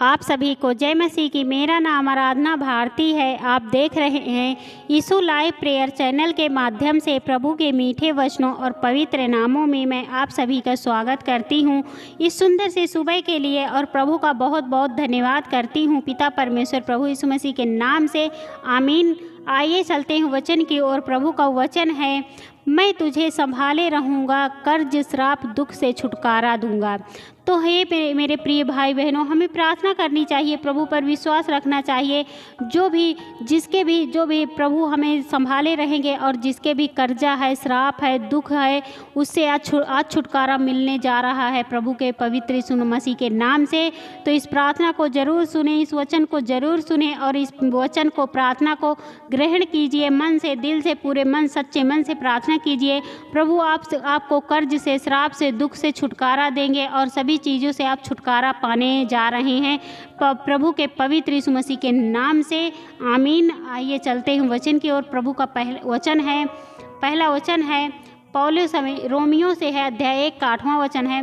आप सभी को जय मसीह की। मेरा नाम आराधना भारती है। आप देख रहे हैं यीशु लाइव प्रेयर चैनल के माध्यम से प्रभु के मीठे वचनों और पवित्र नामों में मैं आप सभी का स्वागत करती हूं। इस सुंदर से सुबह के लिए और प्रभु का बहुत बहुत धन्यवाद करती हूं। पिता परमेश्वर प्रभु यीशु मसीह के नाम से आमीन। आइए चलते हैं वचन की ओर। प्रभु का वचन है, मैं तुझे संभाले रहूँगा, कर्ज श्राप दुख से छुटकारा दूंगा। तो हे मेरे प्रिय भाई बहनों, हमें प्रार्थना करनी चाहिए, प्रभु पर विश्वास रखना चाहिए। जो भी प्रभु हमें संभाले रहेंगे और जिसके भी कर्जा है, श्राप है, दुख है, उससे आज छुटकारा मिलने जा रहा है प्रभु के पवित्र यीशु मसीह के नाम से। तो इस प्रार्थना को जरूर सुने, इस वचन को जरूर सुने और इस वचन को, प्रार्थना को ग्रहण कीजिए। मन से, दिल से, पूरे मन, सच्चे मन से प्रार्थना कीजिए। प्रभु आपको कर्ज से, श्राप से, दुख से छुटकारा देंगे और सभी चीज़ों से आप छुटकारा पाने जा रहे हैं प्रभु के पवित्र यीशु मसीह के नाम से आमीन। आइए चलते हैं वचन की ओर। प्रभु का पहला वचन है पौलुस हमें रोमियो से है, अध्याय 1 का 8वां वचन है।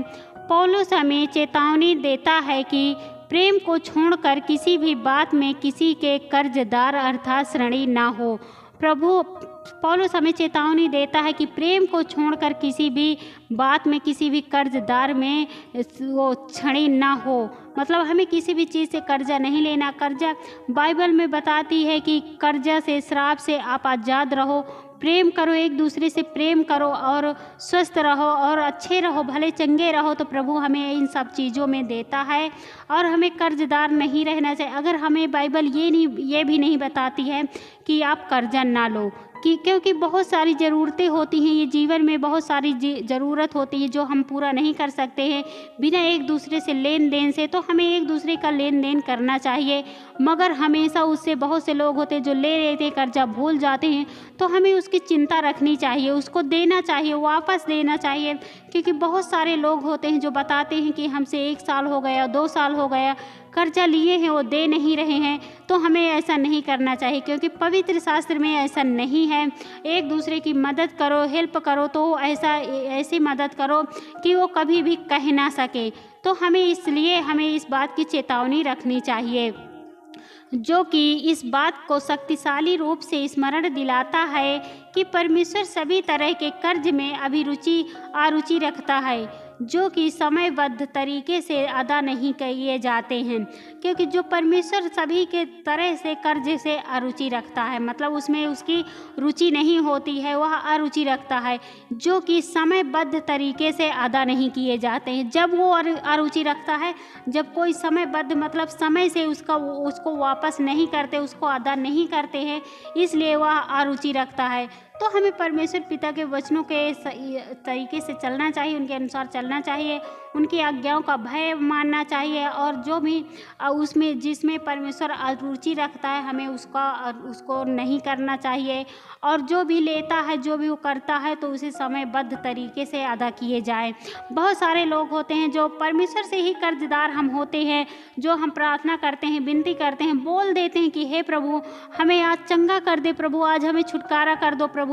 पौलुस हमें चेतावनी देता है कि प्रेम को छोड़कर किसी भी बात में किसी के कर्जदार अर्थात ऋणी ना हो। पौलुस हमें चेतावनी देता है कि प्रेम को छोड़कर किसी भी बात में, किसी भी कर्जदार में वो ऋणी ना हो। मतलब हमें किसी भी चीज़ से कर्जा नहीं लेना। कर्जा बाइबल में बताती है कि कर्जा से, श्राप से आप आज़ाद रहो। प्रेम करो, एक दूसरे से प्रेम करो और स्वस्थ रहो और अच्छे रहो, भले चंगे रहो। तो प्रभु हमें इन सब चीज़ों में देता है और हमें कर्जदार नहीं रहना चाहिए। अगर हमें बाइबल ये भी नहीं बताती है कि आप कर्जा ना लो, क्योंकि बहुत सारी ज़रूरतें होती हैं, ये जीवन में बहुत सारी ज़रूरत होती है जो हम पूरा नहीं कर सकते हैं बिना एक दूसरे से लेन देन से। तो हमें एक दूसरे का लेन देन करना चाहिए, मगर हमेशा उससे बहुत से लोग होते हैं जो ले लेते हैं, कर्जा भूल जाते हैं। तो हमें उसकी चिंता रखनी चाहिए, उसको देना चाहिए, वापस देना चाहिए। क्योंकि बहुत सारे लोग होते हैं जो बताते हैं कि हमसे 1 साल हो गया, 2 साल हो गया, कर्जा लिए हैं, वो दे नहीं रहे हैं। तो हमें ऐसा नहीं करना चाहिए, क्योंकि पवित्र शास्त्र में ऐसा नहीं है। एक दूसरे की मदद करो, हेल्प करो, तो ऐसी मदद करो कि वो कभी भी कह ना सके। तो हमें इस बात की चेतावनी रखनी चाहिए, जो कि इस बात को शक्तिशाली रूप से स्मरण दिलाता है कि परमेश्वर सभी तरह के कर्ज में अरुचि रखता है, जो कि समयबद्ध तरीके से अदा नहीं किए जाते हैं। क्योंकि जो परमेश्वर सभी के तरह से कर्ज से अरुचि रखता है, मतलब उसमें उसकी रुचि नहीं होती है, वह अरुचि रखता है, जो कि समयबद्ध तरीके से अदा नहीं किए जाते हैं। जब वो अरुचि रखता है, जब कोई समयबद्ध, मतलब समय से उसको वापस नहीं करते, उसको अदा नहीं करते हैं, इसलिए वह अरुचि रखता है। तो हमें परमेश्वर पिता के वचनों के तरीके से चलना चाहिए, उनके अनुसार चलना चाहिए, उनकी आज्ञाओं का भय मानना चाहिए और जो भी जिसमें परमेश्वर अरुचि रखता है, हमें उसको नहीं करना चाहिए। और जो भी लेता है, जो भी वो करता है, तो उसे समयबद्ध तरीके से अदा किए जाए। बहुत सारे लोग होते हैं जो परमेश्वर से ही कर्जदार हम होते हैं, जो हम प्रार्थना करते हैं, विनती करते हैं, बोल देते हैं कि हे प्रभु हमें आज चंगा कर दे, प्रभु आज हमें छुटकारा कर दो प्रभु।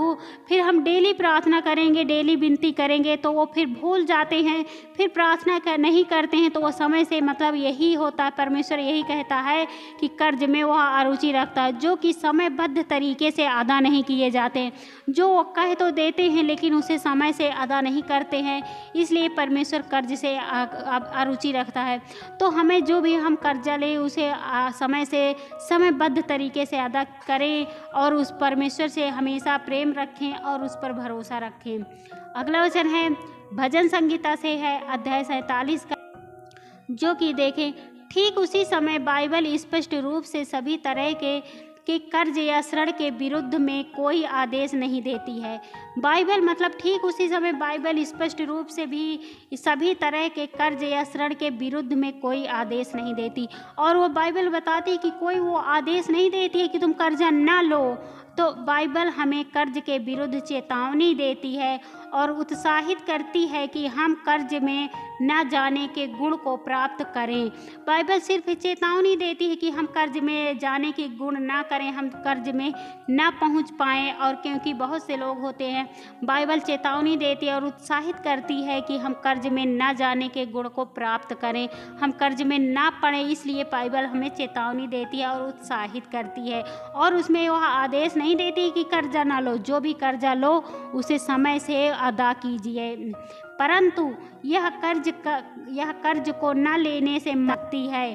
फिर हम डेली प्रार्थना करेंगे, डेली विनती करेंगे, तो वो फिर भूल जाते हैं, फिर प्रार्थना नहीं करते हैं। तो वो समय से, मतलब यही होता है, परमेश्वर यही कहता है कि कर्ज में वह अरुचि रखता है, जो कि समयबद्ध तरीके से अदा नहीं किए जाते हैं। जो वो कह तो देते हैं लेकिन उसे समय से अदा नहीं करते हैं, इसलिए परमेश्वर कर्ज से अरुचि रखता है। तो हमें जो भी हम कर्जा लें उसे समयबद्ध तरीके से अदा करें और उस परमेश्वर से हमेशा प्रेम रखें और उस पर भरोसा रखें। अगला वचन है भजन संगीता से है, अध्याय 47 का, जो कि देखें ठीक उसी समय बाइबल स्पष्ट रूप से सभी तरह के कर्ज या ऋण के विरुद्ध में कोई आदेश नहीं देती है। बाइबल, मतलब ठीक उसी समय बाइबल स्पष्ट रूप से भी सभी तरह के कर्ज या ऋण के विरुद्ध में कोई आदेश नहीं देती। और वो बाइबल बताती है कि कोई वो आदेश नहीं देती है कि तुम कर्जा ना लो। तो बाइबल हमें कर्ज के विरुद्ध चेतावनी देती है और उत्साहित करती है कि हम कर्ज में न जाने के गुण को प्राप्त करें। बाइबल सिर्फ चेतावनी देती है कि हम कर्ज में जाने के गुण ना करें, हम कर्ज में ना पहुंच पाएं। और क्योंकि बहुत से लोग होते हैं, बाइबल चेतावनी देती है और उत्साहित करती है कि हम कर्ज में ना जाने के गुण को प्राप्त करें, हम कर्ज में ना पड़ें। इसलिए बाइबल हमें चेतावनी देती है और उत्साहित करती है, और उसमें वह आदेश नहीं देती कि कर्जा ना लो, जो भी कर्जा लो उसे समय से अदा कीजिए, परंतु यह कर्ज को न लेने से मुक्ति है।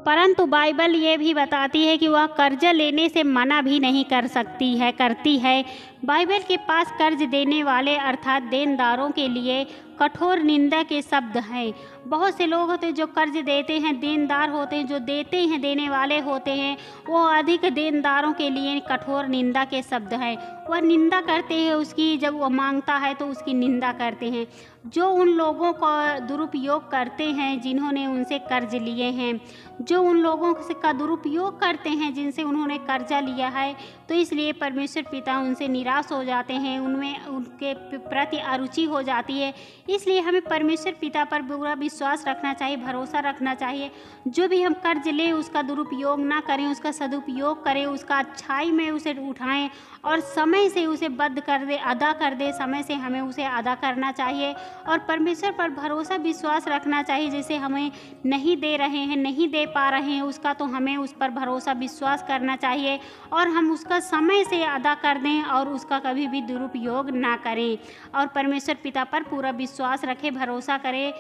परंतु बाइबल ये भी बताती है कि वह कर्जा लेने से मना भी नहीं करती है। बाइबल के पास कर्ज देने वाले अर्थात देनदारों के लिए कठोर निंदा के शब्द हैं। बहुत से लोग होते हैं जो कर्ज देते हैं, देनदार होते हैं जो देते हैं, देने वाले होते हैं, वो अधिक देनदारों के लिए कठोर निंदा के शब्द हैं। वह निंदा करते हैं उसकी, जब वो मांगता है तो उसकी निंदा करते हैं। जो उन लोगों का दुरुपयोग करते हैं जिन्होंने उनसे कर्ज लिए हैं, जो उन लोगों का दुरुपयोग करते हैं जिनसे उन्होंने कर्जा लिया है, तो इसलिए परमेश्वर पिता उनसे निराश हो जाते हैं, उनमें उनके प्रति अरुचि हो जाती है। इसलिए हमें परमेश्वर पिता पर पूरा विश्वास रखना चाहिए, भरोसा रखना चाहिए। जो भी हम कर्ज लें उसका दुरुपयोग ना करें, उसका सदुपयोग करें, उसका अच्छाई में उसे उठाएं और समय से उसे बद्ध कर दे, अदा कर दे। समय से हमें उसे अदा करना चाहिए और परमेश्वर पर भरोसा विश्वास रखना चाहिए। जैसे हमें नहीं दे रहे हैं, नहीं दे पा रहे हैं उसका, तो हमें उस पर भरोसा विश्वास करना चाहिए और हम उसका समय से अदा कर दें और उसका कभी भी दुरुपयोग ना करें और परमेश्वर पिता पर पूरा विश्वास रखें, भरोसा करें।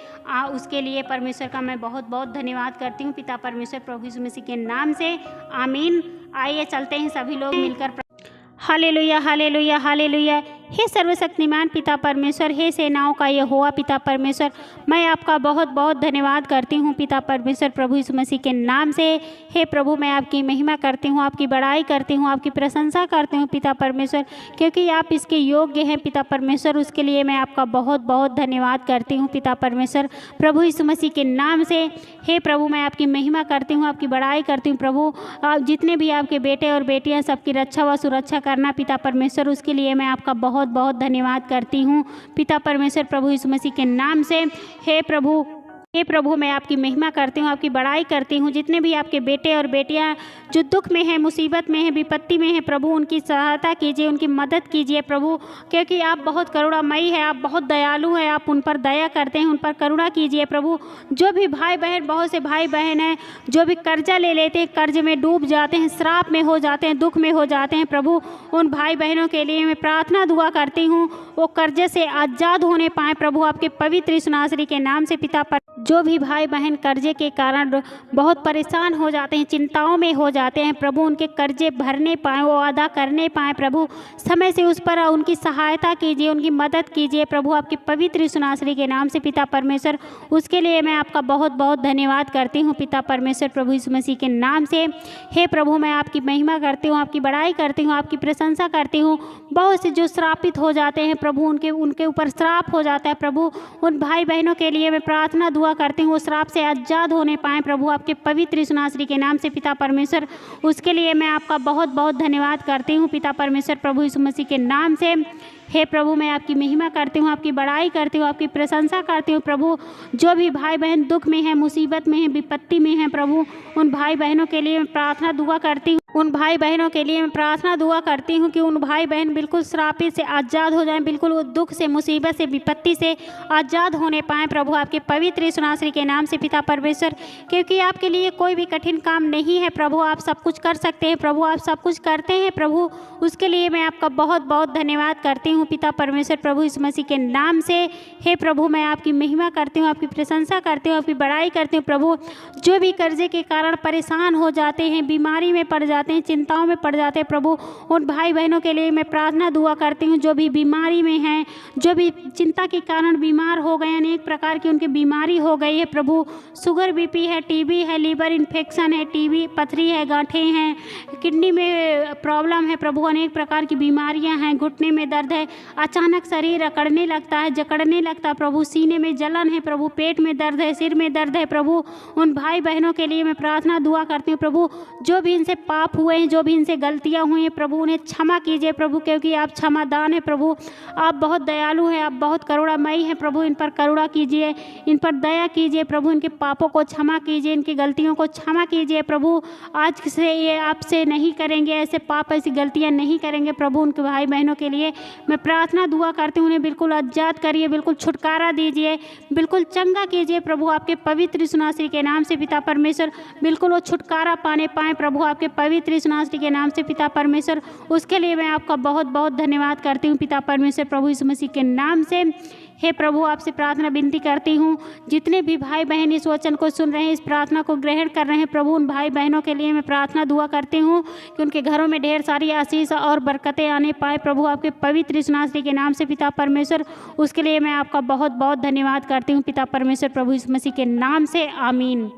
उसके लिए परमेश्वर का मैं बहुत बहुत धन्यवाद करती हूँ पिता परमेश्वर प्रभु यीशु मसीह के नाम से, आमीन। आइए चलते हैं सभी लोग मिलकर। Hallelujah, hallelujah, hallelujah. हे सर्वशक्तिमान पिता परमेश्वर, हे सेनाओं का यहोवा पिता परमेश्वर, मैं आपका बहुत बहुत धन्यवाद करती हूँ पिता परमेश्वर प्रभु यीशु मसीह के नाम से। हे प्रभु, मैं आपकी महिमा करती हूँ, आपकी बड़ाई करती हूँ, आपकी प्रशंसा करती हूँ पिता परमेश्वर, क्योंकि आप इसके योग्य हैं पिता परमेश्वर। उसके लिए मैं आपका बहुत बहुत धन्यवाद करती हूँ पिता परमेश्वर प्रभु यीशु मसीह के नाम से। हे प्रभु, मैं आपकी महिमा करती हूँ, आपकी बड़ाई करती हूँ प्रभु। जितने भी आपके बेटे और बेटियाँ, सबकी रक्षा व सुरक्षा करना पिता परमेश्वर, उसके लिए मैं आपका बहुत बहुत धन्यवाद करती हूँ पिता परमेश्वर प्रभु यीशु मसीह के नाम से। हे प्रभु, मैं आपकी महिमा करती हूँ, आपकी बड़ाई करती हूँ। जितने भी आपके बेटे और बेटियाँ जो दुख में हैं, मुसीबत में हैं, विपत्ति में हैं प्रभु, उनकी सहायता कीजिए, उनकी मदद कीजिए प्रभु, क्योंकि आप बहुत करुणामयी है, आप बहुत दयालु हैं, आप उन पर दया करते हैं, उन पर करुणा कीजिए प्रभु। जो भी भाई बहन, बहुत से भाई बहन हैं जो भी कर्जा ले लेते हैं, कर्ज में डूब जाते हैं, श्राप में हो जाते हैं, दुख में हो जाते हैं प्रभु, उन भाई बहनों के लिए मैं प्रार्थना दुआ करती हूँ, वो कर्जे से आज़ाद होने पाएँ प्रभु, आपके पवित्र यीशु नासरी के नाम से पिता पर। जो भी भाई बहन कर्जे के कारण बहुत परेशान हो जाते हैं, चिंताओं में हो जाते हैं प्रभु, उनके कर्जे भरने पाएँ, वो अदा करने पाएँ प्रभु, समय से उस पर उनकी सहायता कीजिए, उनकी मदद कीजिए प्रभु, आपके पवित्र यीशु नासरी के नाम से पिता परमेश्वर। उसके लिए मैं आपका बहुत बहुत धन्यवाद करती हूँ पिता परमेश्वर प्रभु यीशु मसीह के नाम से। हे प्रभु, मैं आपकी महिमा करती हूँ, आपकी बड़ाई करती हूँ, आपकी प्रशंसा करती हूँ। बहुत से जो श्रापित हो जाते हैं प्रभु, उनके ऊपर श्राप हो जाता है प्रभु, उन भाई बहनों के लिए मैं प्रार्थना दुआ करती हूँ, वो श्राप से आज़ाद होने पाएँ प्रभु, आपके पवित्र यीशु नासरी के नाम से पिता परमेश्वर। उसके लिए मैं आपका बहुत बहुत धन्यवाद करती हूँ पिता परमेश्वर प्रभु यीशु मसीह के नाम से। हे प्रभु, मैं आपकी महिमा करती हूँ, आपकी बड़ाई करती हूँ, आपकी प्रशंसा करती हूँ प्रभु। जो भी भाई बहन दुख में है, मुसीबत में है, विपत्ति में है प्रभु, उन भाई बहनों के लिए मैं प्रार्थना दुआ करती हूँ, उन भाई बहनों के लिए मैं प्रार्थना दुआ करती हूँ कि उन भाई बहन बिल्कुल श्रापित से आज़ाद हो जाएं, बिल्कुल वो दुख से, मुसीबत से, विपत्ति से आज़ाद होने पाएँ प्रभु, आपके पवित्र यीशु नासरी के नाम से पिता परमेश्वर। क्योंकि आपके लिए कोई भी कठिन काम नहीं है प्रभु, आप सब कुछ कर सकते हैं प्रभु, आप सब कुछ करते हैं प्रभु। उसके लिए मैं आपका बहुत बहुत धन्यवाद करती हूँ पिता परमेश्वर प्रभु यीशु मसीह के नाम से। हे प्रभु, मैं आपकी महिमा करती हूँ, आपकी प्रशंसा करती हूँ, आपकी बड़ाई करती हूँ प्रभु। जो भी कर्जे के कारण परेशान हो जाते हैं, बीमारी में पड़ जाते हैं, चिंताओं में पड़ जाते हैं प्रभु, उन भाई बहनों के लिए मैं प्रार्थना दुआ करती हूँ। जो भी बीमारी में हैं, जो भी चिंता के कारण बीमार हो गए, अनेक प्रकार की उनकी बीमारी हो गई है प्रभु, शुगर, बीपी है, टीबी है, लीवर इन्फेक्शन है, टीबी, पथरी है, गांठें हैं, किडनी में प्रॉब्लम है प्रभु, अनेक प्रकार की बीमारियां हैं, घुटने में दर्द है, अचानक शरीर अकड़ने लगता है, जकड़ने लगता है प्रभु, सीने में जलन है प्रभु, पेट में दर्द है, सिर में दर्द है प्रभु, उन भाई बहनों के लिए मैं प्रार्थना दुआ करती हूँ प्रभु। जो भी इनसे पाप हुए हैं, जो भी इनसे गलतियाँ हुई हैं प्रभु, उन्हें क्षमा कीजिए प्रभु, क्योंकि आप क्षमादान है प्रभु। आप बहुत दयालु हैं, आप बहुत करुणामयी हैं प्रभु। इन पर करुणा कीजिए, इन पर दया कीजिए प्रभु, इनके पापों को क्षमा कीजिए, इनकी गलतियों को क्षमा कीजिए प्रभु। आज से ये आपसे नहीं करेंगे, ऐसे पाप ऐसी गलतियां नहीं करेंगे प्रभु। उनके भाई बहनों के लिए मैं प्रार्थना दुआ करती हूँ, उन्हें बिल्कुल आज़ाद करिए, बिल्कुल छुटकारा दीजिए, बिल्कुल चंगा कीजिए प्रभु। आपके पवित्र यीशु के नाम से पिता परमेश्वर, बिल्कुल वो छुटकारा पाए प्रभु, आपके पवित्र यीशु के नाम से पिता परमेश्वर। उसके लिए मैं आपका बहुत बहुत धन्यवाद करती हूँ पिता परमेश्वर, प्रभु यीशु मसीह के नाम से। हे प्रभु, आपसे प्रार्थना विनती करती हूँ, जितने भी भाई बहन इस वचन को सुन रहे हैं, इस प्रार्थना को ग्रहण कर रहे हैं प्रभु, उन भाई बहनों के लिए मैं प्रार्थना दुआ करती हूँ कि उनके घरों में ढेर सारी आशीष और बरकतें आने पाए प्रभु, आपके पवित्र यीशु के नाम से पिता परमेश्वर। उसके लिए मैं आपका बहुत बहुत धन्यवाद करती हूँ पिता परमेश्वर, प्रभु यीशु मसीह के नाम से, आमीन।